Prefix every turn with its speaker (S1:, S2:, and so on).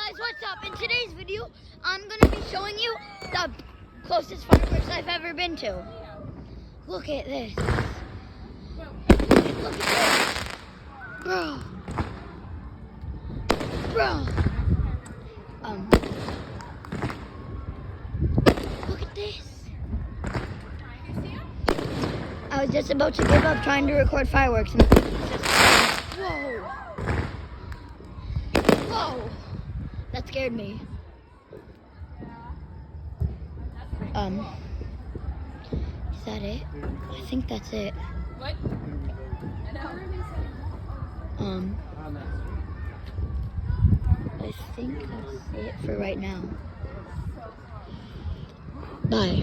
S1: Guys, what's up? In today's video, I'm going to be showing you the closest fireworks I've ever been to. Look at this. Look at this. Bro. Look at this. I was just about to give up trying to record fireworks. And whoa. Whoa. That scared me. Is that it? I think that's it.
S2: What?
S1: I think that's it for right now. Bye.